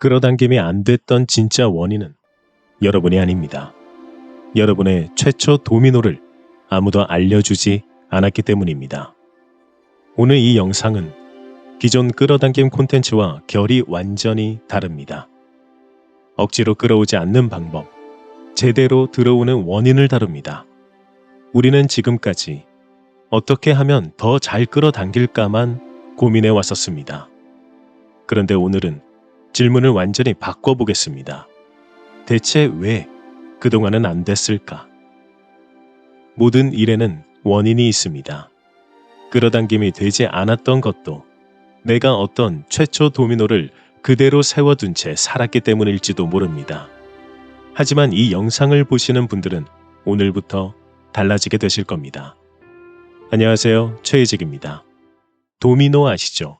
끌어당김이 안 됐던 진짜 원인은 여러분이 아닙니다. 여러분의 최초 도미노를 아무도 알려주지 않았기 때문입니다. 오늘 이 영상은 기존 끌어당김 콘텐츠와 결이 완전히 다릅니다. 억지로 끌어오지 않는 방법, 제대로 들어오는 원인을 다룹니다. 우리는 지금까지 어떻게 하면 더 잘 끌어당길까만 고민해 왔었습니다. 그런데 오늘은 질문을 완전히 바꿔보겠습니다. 대체 왜 그동안은 안 됐을까? 모든 일에는 원인이 있습니다. 끌어당김이 되지 않았던 것도 내가 어떤 최초 도미노를 그대로 세워둔 채 살았기 때문일지도 모릅니다. 하지만 이 영상을 보시는 분들은 오늘부터 달라지게 되실 겁니다. 안녕하세요, 최희직입니다. 도미노 아시죠?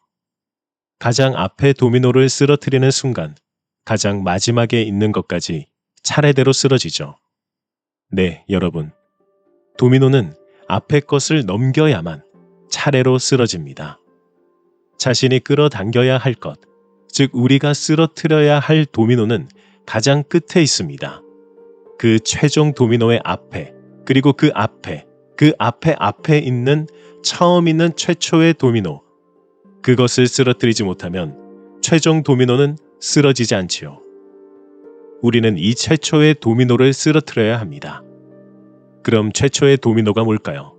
가장 앞에 도미노를 쓰러뜨리는 순간 가장 마지막에 있는 것까지 차례대로 쓰러지죠. 네, 여러분. 도미노는 앞에 것을 넘겨야만 차례로 쓰러집니다. 자신이 끌어당겨야 할 것, 즉 우리가 쓰러뜨려야 할 도미노는 가장 끝에 있습니다. 그 최종 도미노의 앞에, 그리고 그 앞에 있는 처음 있는 최초의 도미노, 그것을 쓰러뜨리지 못하면 최종 도미노는 쓰러지지 않지요. 우리는 이 최초의 도미노를 쓰러뜨려야 합니다. 그럼 최초의 도미노가 뭘까요?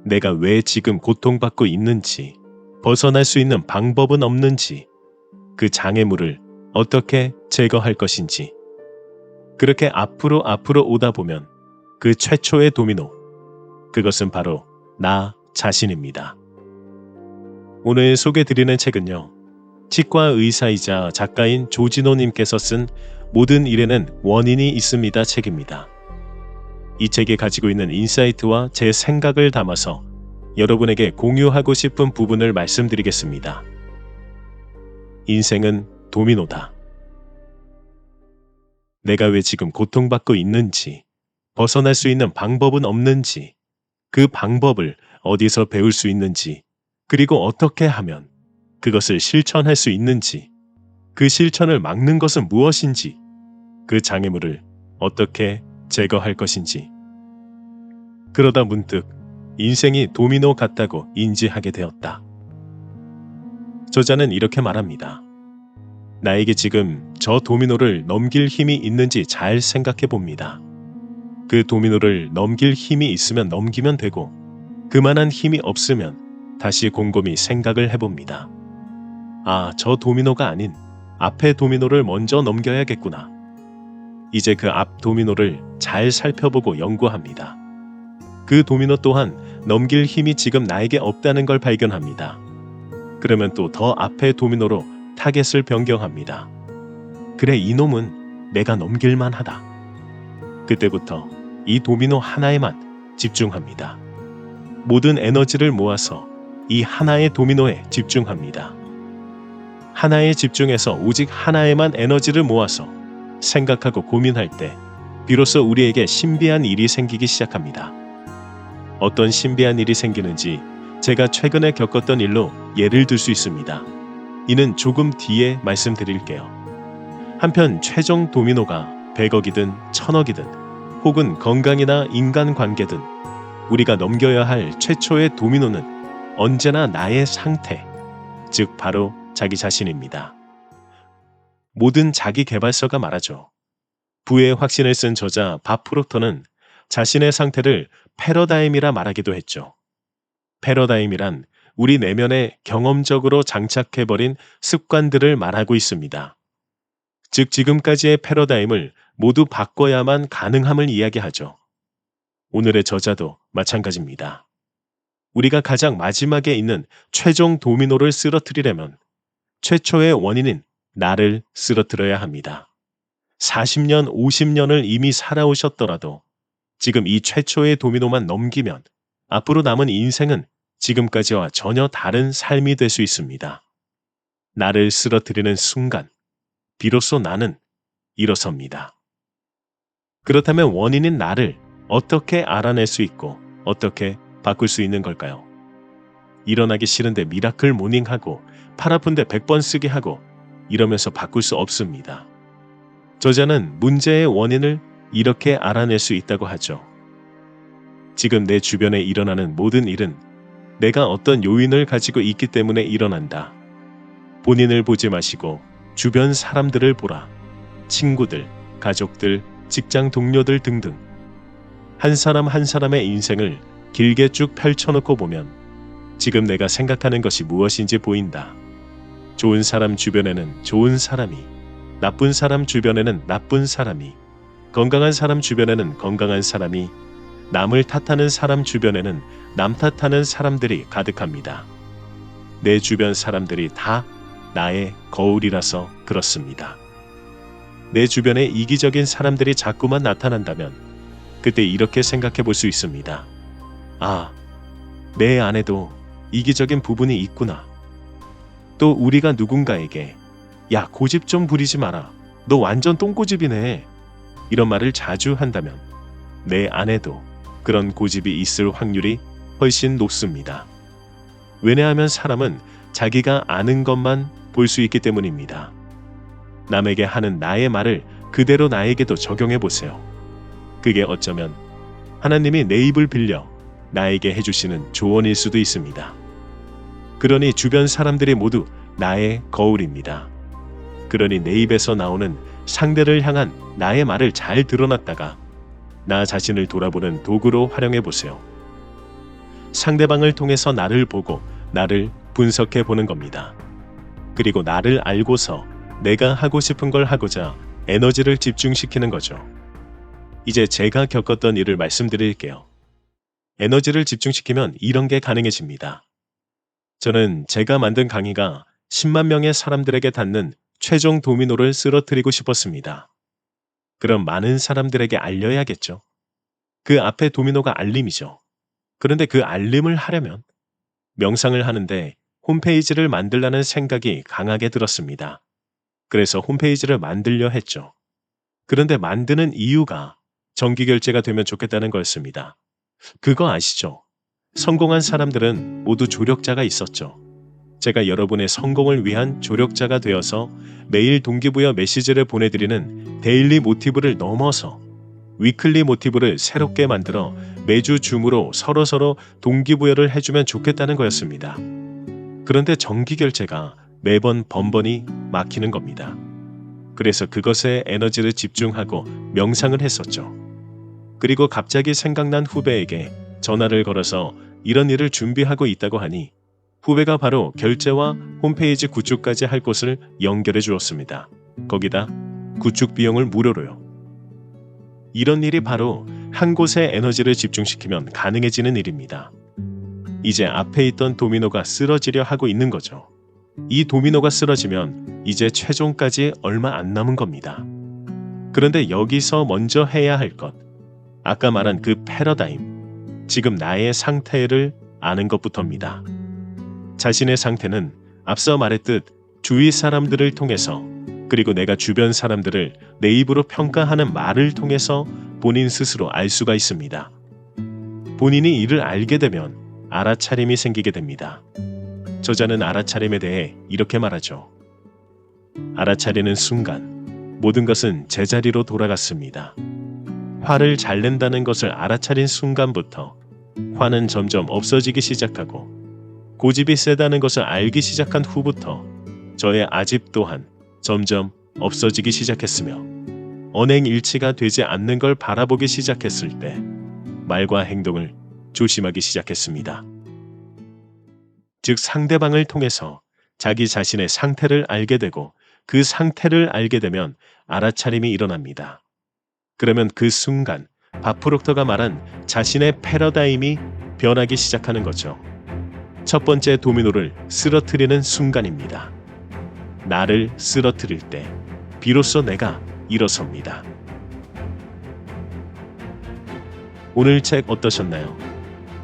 내가 왜 지금 고통받고 있는지, 벗어날 수 있는 방법은 없는지, 그 장애물을 어떻게 제거할 것인지. 그렇게 앞으로 오다 보면 그 최초의 도미노, 그것은 바로 나 자신입니다. 오늘 소개드리는 책은요, 치과 의사이자 작가인 조진호님께서 쓴 모든 일에는 원인이 있습니다 책입니다. 이 책이 가지고 있는 인사이트와 제 생각을 담아서 여러분에게 공유하고 싶은 부분을 말씀드리겠습니다. 인생은 도미노다. 내가 왜 지금 고통받고 있는지, 벗어날 수 있는 방법은 없는지, 그 방법을 어디서 배울 수 있는지, 그리고 어떻게 하면 그것을 실천할 수 있는지, 그 실천을 막는 것은 무엇인지, 그 장애물을 어떻게 제거할 것인지. 그러다 문득 인생이 도미노 같다고 인지하게 되었다. 저자는 이렇게 말합니다. 나에게 지금 저 도미노를 넘길 힘이 있는지 잘 생각해 봅니다. 그 도미노를 넘길 힘이 있으면 넘기면 되고, 그만한 힘이 없으면 다시 곰곰이 생각을 해봅니다. 아, 저 도미노가 아닌 앞에 도미노를 먼저 넘겨야겠구나. 이제 그 앞 도미노를 잘 살펴보고 연구합니다. 그 도미노 또한 넘길 힘이 지금 나에게 없다는 걸 발견합니다. 그러면 또 더 앞에 도미노로 타겟을 변경합니다. 그래, 이놈은 내가 넘길만 하다. 그때부터 이 도미노 하나에만 집중합니다. 모든 에너지를 모아서 이 하나의 도미노에 집중합니다. 하나에 집중해서 오직 하나에만 에너지를 모아서 생각하고 고민할 때 비로소 우리에게 신비한 일이 생기기 시작합니다. 어떤 신비한 일이 생기는지 제가 최근에 겪었던 일로 예를 들 수 있습니다. 이는 조금 뒤에 말씀드릴게요. 한편 최종 도미노가 100억이든 1000억이든 혹은 건강이나 인간관계든 우리가 넘겨야 할 최초의 도미노는 언제나 나의 상태, 즉 바로 자기 자신입니다. 모든 자기 개발서가 말하죠. 부의 확신을 쓴 저자 밥 프록터는 자신의 상태를 패러다임이라 말하기도 했죠. 패러다임이란 우리 내면에 경험적으로 장착해버린 습관들을 말하고 있습니다. 즉 지금까지의 패러다임을 모두 바꿔야만 가능함을 이야기하죠. 오늘의 저자도 마찬가지입니다. 우리가 가장 마지막에 있는 최종 도미노를 쓰러뜨리려면 최초의 원인인 나를 쓰러뜨려야 합니다. 40년, 50년을 이미 살아오셨더라도 지금 이 최초의 도미노만 넘기면 앞으로 남은 인생은 지금까지와 전혀 다른 삶이 될 수 있습니다. 나를 쓰러뜨리는 순간 비로소 나는 일어섭니다. 그렇다면 원인인 나를 어떻게 알아낼 수 있고 어떻게 바꿀 수 있는 걸까요? 일어나기 싫은데 미라클 모닝하고 팔 아픈데 100번 쓰게 하고 이러면서 바꿀 수 없습니다. 저자는 문제의 원인을 이렇게 알아낼 수 있다고 하죠. 지금 내 주변에 일어나는 모든 일은 내가 어떤 요인을 가지고 있기 때문에 일어난다. 본인을 보지 마시고 주변 사람들을 보라. 친구들, 가족들, 직장 동료들 등등. 한 사람 한 사람의 인생을 길게 쭉 펼쳐놓고 보면 지금 내가 생각하는 것이 무엇인지 보인다. 좋은 사람 주변에는 좋은 사람이, 나쁜 사람 주변에는 나쁜 사람이, 건강한 사람 주변에는 건강한 사람이, 남을 탓하는 사람 주변에는 남 탓하는 사람들이 가득합니다. 내 주변 사람들이 다 나의 거울이라서 그렇습니다. 내 주변에 이기적인 사람들이 자꾸만 나타난다면 그때 이렇게 생각해 볼 수 있습니다. 아, 내 안에도 이기적인 부분이 있구나. 또 우리가 누군가에게 야, 고집 좀 부리지 마라. 너 완전 똥고집이네. 이런 말을 자주 한다면 내 안에도 그런 고집이 있을 확률이 훨씬 높습니다. 왜냐하면 사람은 자기가 아는 것만 볼 수 있기 때문입니다. 남에게 하는 나의 말을 그대로 나에게도 적용해 보세요. 그게 어쩌면 하나님이 내 입을 빌려 나에게 해주시는 조언일 수도 있습니다. 그러니 주변 사람들이 모두 나의 거울입니다. 그러니 내 입에서 나오는 상대를 향한 나의 말을 잘 드러났다가 나 자신을 돌아보는 도구로 활용해 보세요. 상대방을 통해서 나를 보고 나를 분석해 보는 겁니다. 그리고 나를 알고서 내가 하고 싶은 걸 하고자 에너지를 집중시키는 거죠. 이제 제가 겪었던 일을 말씀드릴게요. 에너지를 집중시키면 이런 게 가능해집니다. 저는 제가 만든 강의가 10만 명의 사람들에게 닿는 최종 도미노를 쓰러뜨리고 싶었습니다. 그럼 많은 사람들에게 알려야겠죠. 그 앞에 도미노가 알림이죠. 그런데 그 알림을 하려면 명상을 하는데 홈페이지를 만들라는 생각이 강하게 들었습니다. 그래서 홈페이지를 만들려 했죠. 그런데 만드는 이유가 정기결제가 되면 좋겠다는 거였습니다. 그거 아시죠? 성공한 사람들은 모두 조력자가 있었죠. 제가 여러분의 성공을 위한 조력자가 되어서 매일 동기부여 메시지를 보내드리는 데일리 모티브를 넘어서 위클리 모티브를 새롭게 만들어 매주 줌으로 서로서로 동기부여를 해주면 좋겠다는 거였습니다. 그런데 정기결제가 매번 번번이 막히는 겁니다. 그래서 그것에 에너지를 집중하고 명상을 했었죠. 그리고 갑자기 생각난 후배에게 전화를 걸어서 이런 일을 준비하고 있다고 하니 후배가 바로 결제와 홈페이지 구축까지 할 곳을 연결해 주었습니다. 거기다 구축 비용을 무료로요. 이런 일이 바로 한 곳에 에너지를 집중시키면 가능해지는 일입니다. 이제 앞에 있던 도미노가 쓰러지려 하고 있는 거죠. 이 도미노가 쓰러지면 이제 최종까지 얼마 안 남은 겁니다. 그런데 여기서 먼저 해야 할 것, 아까 말한 그 패러다임, 지금 나의 상태를 아는 것부터입니다. 자신의 상태는 앞서 말했듯 주위 사람들을 통해서 그리고 내가 주변 사람들을 내 입으로 평가하는 말을 통해서 본인 스스로 알 수가 있습니다. 본인이 이를 알게 되면 알아차림이 생기게 됩니다. 저자는 알아차림에 대해 이렇게 말하죠. 알아차리는 순간 모든 것은 제자리로 돌아갔습니다. 화를 잘 낸다는 것을 알아차린 순간부터 화는 점점 없어지기 시작하고 고집이 세다는 것을 알기 시작한 후부터 저의 아집 또한 점점 없어지기 시작했으며 언행일치가 되지 않는 걸 바라보기 시작했을 때 말과 행동을 조심하기 시작했습니다. 즉 상대방을 통해서 자기 자신의 상태를 알게 되고 그 상태를 알게 되면 알아차림이 일어납니다. 그러면 그 순간 바프록터가 말한 자신의 패러다임이 변하기 시작하는 거죠. 첫 번째 도미노를 쓰러뜨리는 순간입니다. 나를 쓰러뜨릴 때 비로소 내가 일어섭니다. 오늘 책 어떠셨나요?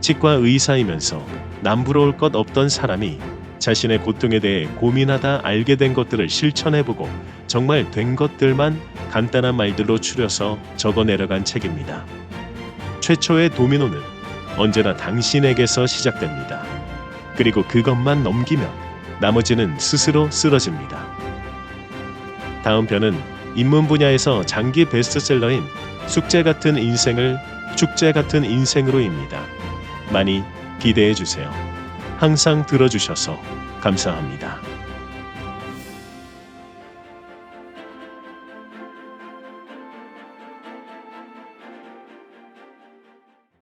치과 의사이면서 남부러울 것 없던 사람이 자신의 고통에 대해 고민하다 알게 된 것들을 실천해보고 정말 된 것들만 간단한 말들로 추려서 적어내려간 책입니다. 최초의 도미노는 언제나 당신에게서 시작됩니다. 그리고 그것만 넘기면 나머지는 스스로 쓰러집니다. 다음 편은 인문 분야에서 장기 베스트셀러인 축제 같은 인생으로입니다. 많이 기대해 주세요. 항상 들어주셔서 감사합니다.